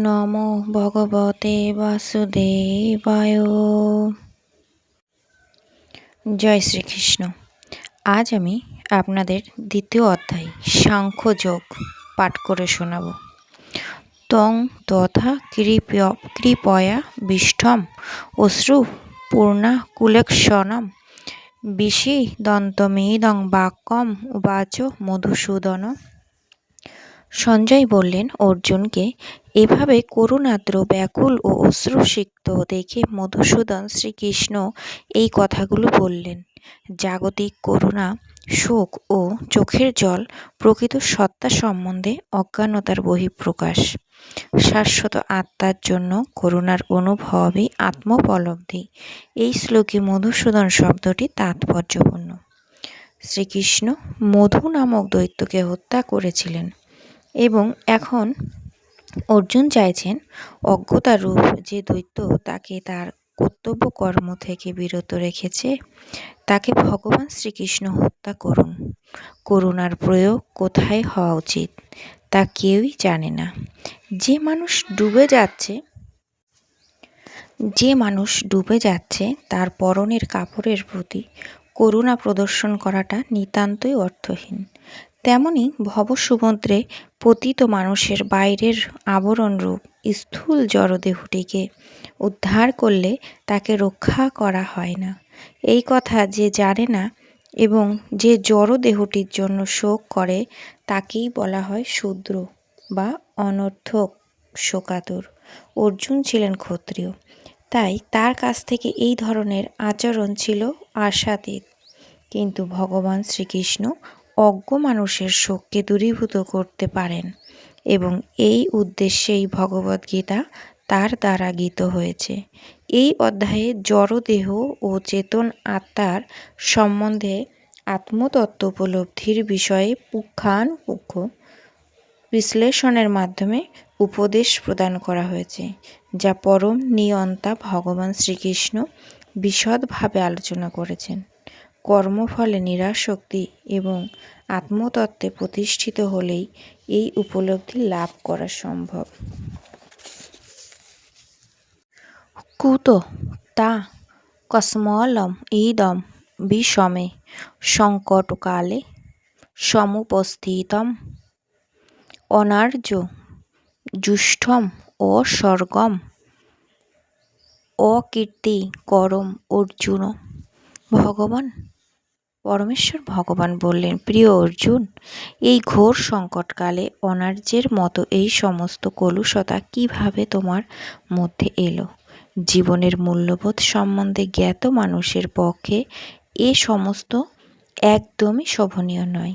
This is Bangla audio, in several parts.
নমো ভগবতে বাসুদেবায়। জয় শ্রীকৃষ্ণ। আজ আমি আপনাদের দ্বিতীয় অধ্যায় সাংখ্যযোগ পাঠ করে শোনাব। তং তথা কৃপয়া বিষ্ঠম অশ্রু পূর্ণা কুলেক্ষণম বিষিদন্তমেদং বাক্যম উবাচ মধুসূদন। সঞ্জয় বললেন অর্জুনকে, এভাবে করুণাদ্র ব্যাকুল ও অশ্রুসিক্ত দেখে মধুসূদন শ্রীকৃষ্ণ এই কথাগুলো বললেন। জাগতিক করুণা, শোক ও চোখের জল প্রকৃত সত্তা সম্বন্ধে অজ্ঞানতার বহিঃপ্রকাশ। শাশ্বত আত্মার জন্য করুণার অনুভবই আত্মোপলব্ধি। এই শ্লোকে মধুসূদন শব্দটি তাৎপর্যপূর্ণ। শ্রীকৃষ্ণ মধু নামক দৈত্যকে হত্যা করেছিলেন এবং এখন অর্জুন চাইছেন অজ্ঞতারূপ যে দৈত্য তাকে তার কর্তব্য কর্ম থেকে বিরত রেখেছে তাকে ভগবান শ্রীকৃষ্ণ হত্যা করুন। করুণার প্রয়োগ কোথায় হওয়া উচিত তা কেউই জানে না। যে মানুষ ডুবে যাচ্ছে তার পরনের কাপড়ের প্রতি করুণা প্রদর্শন করাটা নিতান্তই অর্থহীন। তেমনি ভবসমুদ্রে পতিত মানুষের বাইরের আবরণরূপ স্থূল জড়দেহটিকে উদ্ধার করলে তাকে রক্ষা করা হয় না। এই কথা যে জানে না এবং যে জড়দেহটির জন্য শোক করে তাকেই বলা হয় শূদ্র বা অনর্থক শোকাতুর। অর্জুন ছিলেন ক্ষত্রিয়, তাই তার কাছ থেকে এই ধরনের আচরণ ছিল আশাতীত। কিন্তু ভগবান শ্রীকৃষ্ণ অজ্ঞ মানুষের শোককে দূরীভূত করতে পারেন এবং এই উদ্দেশ্যেই ভগবদ্গীতা তার দ্বারা গীত হয়েছে। এই অধ্যায়ে জড়দেহ ও চেতন আত্মার সম্বন্ধে আত্মতত্ত্ব উপলব্ধির বিষয়ে পুঙ্খানুপুঙ্খ বিশ্লেষণের মাধ্যমে উপদেশ প্রদান করা হয়েছে, যা পরম নিয়ন্তা ভগবান শ্রীকৃষ্ণ বিশদভাবে আলোচনা করেছেন। কর্মফলে নিরাসক্তি এবং আত্মতত্ত্বে প্রতিষ্ঠিত হলেই এই উপলব্ধি লাভ করা সম্ভব। কুত তা কস্মলম ইদম বিষমে সংকটকালে সমুপস্থিতম অনার্য জুষ্ঠম অস্বর্গম অকীর্তিকরম অর্জুন। পরমেশ্বর ভগবান বললেন, প্রিয় অর্জুন, এই ঘোর সংকটকালে অনার্যের মতো এই সমস্ত কলুষতা কিভাবে তোমার মধ্যে এলো? জীবনের মূল্যবোধ সম্বন্ধে জ্ঞাত মানুষের পক্ষে এ সমস্ত একদমই শোভনীয় নয়।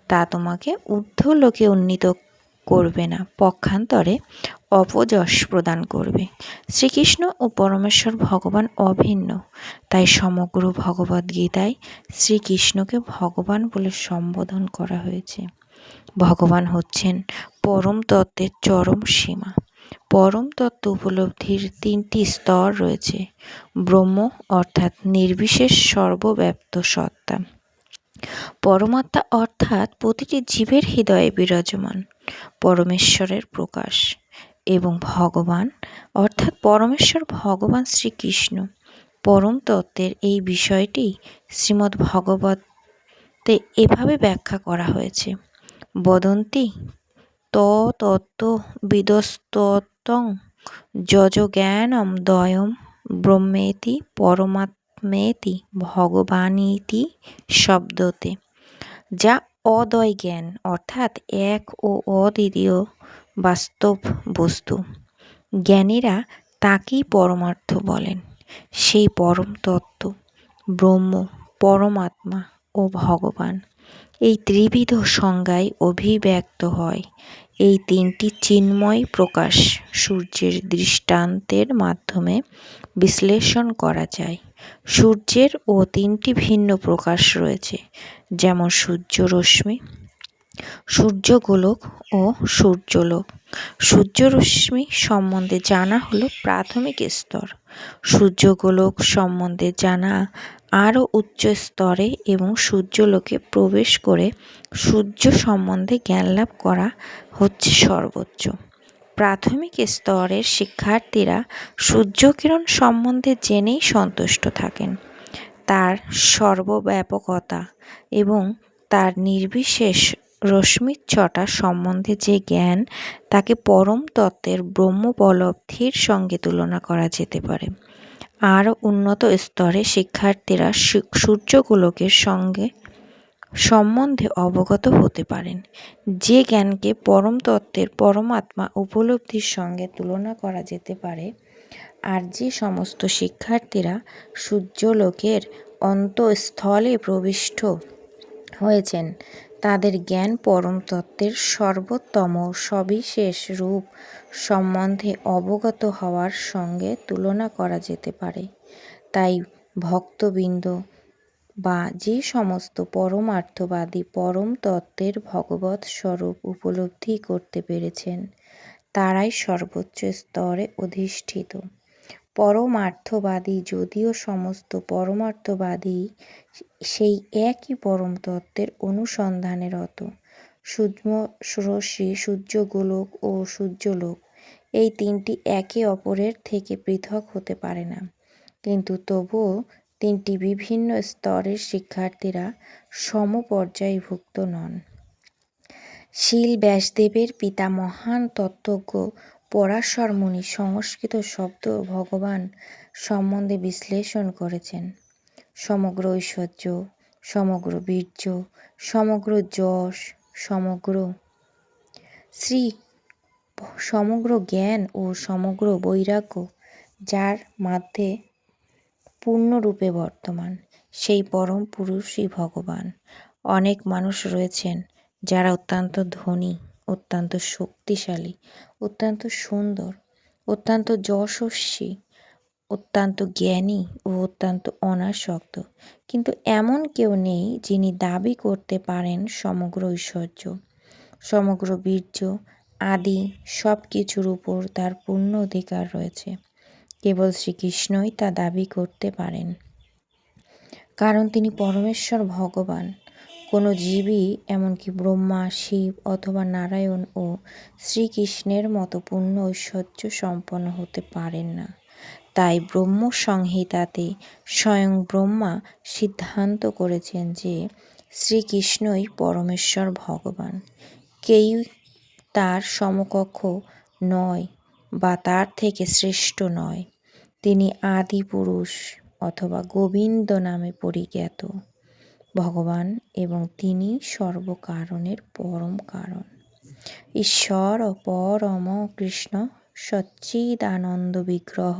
তা তোমাকে ঊর্ধ্বলোকে উন্নীত করবে না, পক্ষান্তরে অপযশ প্রদান করবে। শ্রীকৃষ্ণ ও পরমেশ্বর ভগবান অভিন্ন, তাই সমগ্র ভগবদ্গীতায় শ্রীকৃষ্ণকে ভগবান বলে সম্বোধন করা হয়েছে। ভগবান হচ্ছেন পরম তত্ত্বের চরম সীমা। পরম তত্ত্ব উপলব্ধির তিনটি স্তর রয়েছে। ব্রহ্ম অর্থাৎ নির্বিশেষ সর্বব্যাপ্ত সত্তা, পরমাত্মা অর্থাৎ প্রতিটি জীবের হৃদয়ে বিরাজমান পরমেশ্বরের প্রকাশ, এবং ভগবান অর্থাৎ পরমেশ্বর ভগবান শ্রীকৃষ্ণ। পরম তত্ত্বের এই বিষয়টি শ্রীমদ্ ভগবতে এভাবে ব্যাখ্যা করা হয়েছে। বদন্তি তত্ত্ববিদস্তত্ত্বং যজ্জ্ঞানম দ্বয়ম ব্রহ্মেতি পরমাত্মেতি ভগবানিতি শব্দতে, যা অদ্বয় জ্ঞান অর্থাৎ এক ও অদ্বিতীয় বাস্তব বস্তু। জ্ঞানীরা তাকেই পরমার্থ বলেন। সেই পরম তত্ত্ব ব্রহ্ম, পরমাত্মা ও ভগবান এই ত্রিবিধ সংজ্ঞায় অভিব্যক্ত হয়। এই তিনটি চিন্ময় প্রকাশ সূর্যের দৃষ্টান্তের মাধ্যমে বিশ্লেষণ করা যায়। সূর্যের ও তিনটি ভিন্ন প্রকাশ রয়েছে, যেমন সূর্যরশ্মি, সূর্যগোলক ও সূর্যলোক। সূর্যরশ্মি সম্বন্ধে জানা হলো প্রাথমিক স্তর, সূর্যগোলক সম্বন্ধে জানা আরও উচ্চ স্তরে এবং সূর্যলোকে প্রবেশ করে সূর্য সম্বন্ধে জ্ঞান লাভ করা হচ্ছে সর্বোচ্চ। প্রাথমিক স্তরের শিক্ষার্থীরা সূর্যকিরণ সম্বন্ধে জেনেই সন্তুষ্ট থাকেন। তার সর্বব্যাপকতা এবং তার নির্বিশেষ রশ্মিচ্ছটা সম্বন্ধে যে জ্ঞান, তাকে পরম তত্ত্বের ব্রহ্মোপলব্ধির সঙ্গে তুলনা করা যেতে পারে। আরও উন্নত স্তরে শিক্ষার্থীরা সূর্যগোলকের সম্বন্ধে অবগত হতে পারেন, যে জ্ঞানকে পরম তত্ত্বের পরমাত্মা উপলব্ধির সঙ্গে তুলনা করা যেতে পারে। আর যে সমস্ত শিক্ষার্থীরা সূর্যলোকের অন্তঃস্থলে প্রবিষ্ট হয়েছেন, তাদের জ্ঞান পরম তত্ত্বের সর্বোত্তম সবিশেষ রূপ সম্বন্ধে অবগত হওয়ার সঙ্গে তুলনা করা যেতে পারে। তাই ভক্তবৃন্দ বা যে সমস্ত পরমার্থবাদী পরম তত্ত্বের ভগবৎ স্বরূপ উপলব্ধি করতে পেরেছেন, তারাই সর্বোচ্চ স্তরে অধিষ্ঠিত। পরমার্থবাদী যদিও সমস্ত পরমার্থবাদী সেই একই পরম তত্ত্বের অনুসন্ধানে রত। সূক্ষ্মরশ্মি, সূর্যগোলক ও সূর্যলোক এই তিনটি একে অপরের থেকে পৃথক হতে পারে না, কিন্তু তবুও তিনটি বিভিন্ন স্তরের শিক্ষার্থীরা সমপর্যায়ভুক্ত নন। শীল ব্যাসদেবের পিতা মহান তত্ত্বজ্ঞ পরাশর মুনি সংস্কৃত শব্দ ভগবান সম্বন্ধে বিশ্লেষণ করেছেন। সমগ্র ঐশ্বর্য, সমগ্র বীর্য, সমগ্র যশ, সমগ্র শ্রী, সমগ্র জ্ঞান ও সমগ্র বৈরাগ্য যার মধ্যে পূর্ণরূপে বর্তমান, সেই পরম পুরুষই ভগবান। অনেক মানুষ রয়েছেন যারা অত্যন্ত ধনী, অত্যন্ত শক্তিশালী, অত্যন্ত সুন্দর, অত্যন্ত যশস্বী, অত্যন্ত জ্ঞানী ও অত্যন্ত অনাসক্ত, কিন্তু এমন কেউ নেই যিনি দাবি করতে পারেন সমগ্র ঐশ্বর্য, সমগ্র বীর্য আদি সব কিছুর উপর তার পূর্ণ অধিকার রয়েছে। কেবল শ্রীকৃষ্ণই তা দাবি করতে পারেন, কারণ তিনি পরমেশ্বর ভগবান। কোনো জীবই, এমনকি ব্রহ্মা, শিব অথবা নারায়ণ ও শ্রীকৃষ্ণের মতো পূর্ণ ঐশ্বর্য সম্পন্ন হতে পারেন না। তাই ব্রহ্মসংহিতাতে স্বয়ং ব্রহ্মা সিদ্ধান্ত করেছেন যে শ্রীকৃষ্ণই পরমেশ্বর ভগবান। কেউই তার সমকক্ষ নয় বা তার থেকে শ্রেষ্ঠ নয়। তিনি আদি পুরুষ অথবা গোবিন্দ নামে পরিজ্ঞাত ভগবান এবং তিনি সর্বকারণের পরম কারণ। ঈশ্বর পরম কৃষ্ণ সচ্চিদানন্দ বিগ্রহ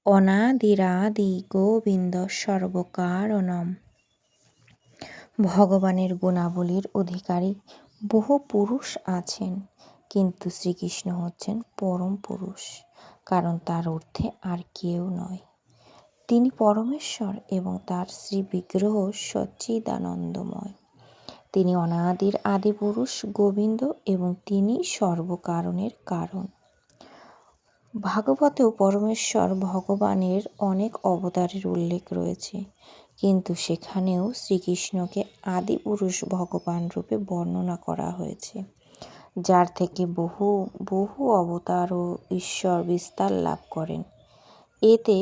অনাদিরাদি গোবিন্দ সর্বকারণম। ভগবানের গুণাবলীর অধিকারী বহু পুরুষ আছেন, কিন্তু শ্রীকৃষ্ণ হচ্ছেন পরম পুরুষ, কারণ তার ঊর্ধ্বে আর কেউ নয়। তিনি পরমেশ্বর এবং তার শ্রী বিগ্রহ সচ্চিদানন্দময়। তিনি অনাদির আদি পুরুষ গোবিন্দ এবং তিনি সর্বকারণের কারণ। ভাগবতেও পরমেশ্বর ভগবানের অনেক অবতারের উল্লেখ রয়েছে, কিন্তু সেখানেও শ্রীকৃষ্ণকে আদি পুরুষ ভগবান রূপে বর্ণনা করা হয়েছে, যার থেকে বহু বহু অবতার ও ঈশ্বর বিস্তার লাভ করেন। এতে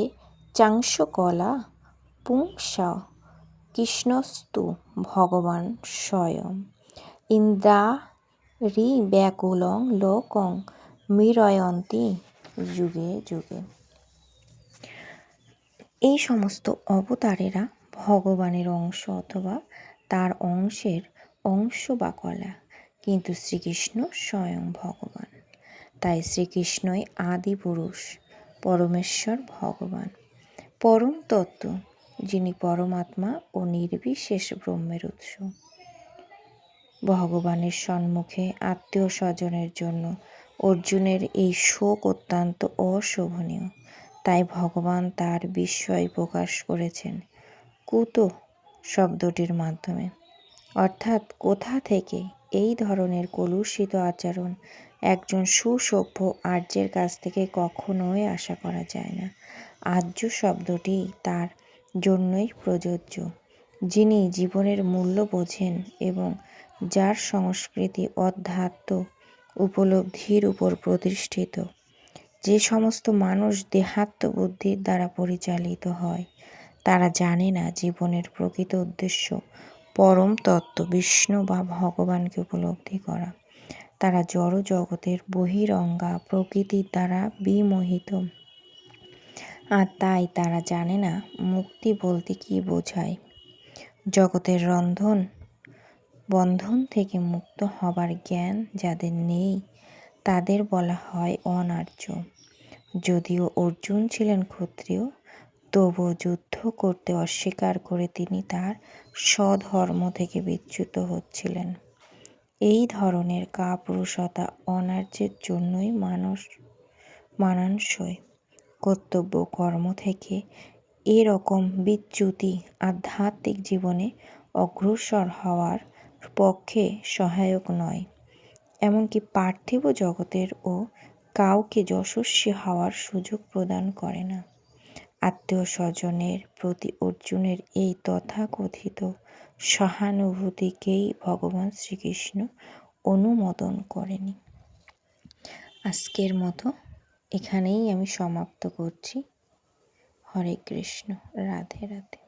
চাংশকলা পুংসা কৃষ্ণস্তু ভগবান স্বয়ং ইন্দ্রারিব্যাকুলং লোকং মীরয়ন্তি যুগে যুগে। এই সমস্ত অবতারেরা ভগবানের অংশ অথবা তার অংশের অংশ বা কলা, কিন্তু শ্রীকৃষ্ণ স্বয়ং ভগবান। তাই শ্রীকৃষ্ণই আদি পুরুষ, পরমেশ্বর ভগবান, পরম তত্ত্ব, যিনি পরমাত্মা ও নির্বিশেষ ব্রহ্মের উৎস। ভগবানের সম্মুখে আত্মীয় স্বজনের জন্য অর্জুনের এই শোক অত্যন্ত অশোভনীয়। তাই ভগবান তার বিস্ময় প্রকাশ করেছেন কুত শব্দটির মাধ্যমে, অর্থাৎ কোথা থেকে। এই ধরনের কলুষিত আচরণ একজন সুসভ্য আর্যের কাছ থেকে কখনোই আশা করা যায় না। আর্য শব্দটি তার জন্যই প্রযোজ্য, যিনি জীবনের মূল্য বোঝেন এবং যার সংস্কৃতি অধ্যাত্ম উপলব্ধির উপর প্রতিষ্ঠিত। যে সমস্ত মানুষ দেহাত্মবুদ্ধির দ্বারা পরিচালিত হয়, তারা জানে না জীবনের প্রকৃত উদ্দেশ্য পরম তত্ত্ব বিষ্ণু বা ভগবানকে উপলব্ধি করা। তারা জড় জগতের বহিরঙ্গা প্রকৃতির দ্বারা বিমোহিত, আর তাই তারা জানে না মুক্তি বলতে কী বোঝায়। জগতের বন্ধন থেকে মুক্ত হবার জ্ঞান যাদের নেই, তাদের বলা হয় অনার্য। যদিও অর্জুন ছিলেন ক্ষত্রিয়, তবুও যুদ্ধ করতে অস্বীকার করে তিনি তার স্বধর্ম থেকে বিচ্যুত হচ্ছিলেন। এই ধরনের কাপুরুষতা অনার্যের জন্যই মানানসই। কর্তব্য কর্ম থেকে এরকম বিচ্যুতি আধ্যাত্মিক জীবনে অগ্রসর হওয়ার পক্ষে সহায়ক নয়, এমনকি পার্থিব জগতেরও কাউকে যশস্বী হওয়ার সুযোগ প্রদান করে না। আত্মীয় স্বজনের প্রতি অর্জুনের এই তথাকথিত সহানুভূতিকেই ভগবান শ্রীকৃষ্ণ অনুমোদন করেনি। আজকের মতো এখানেই আমি সমাপ্ত করছি। হরে কৃষ্ণ, রাধে রাধে।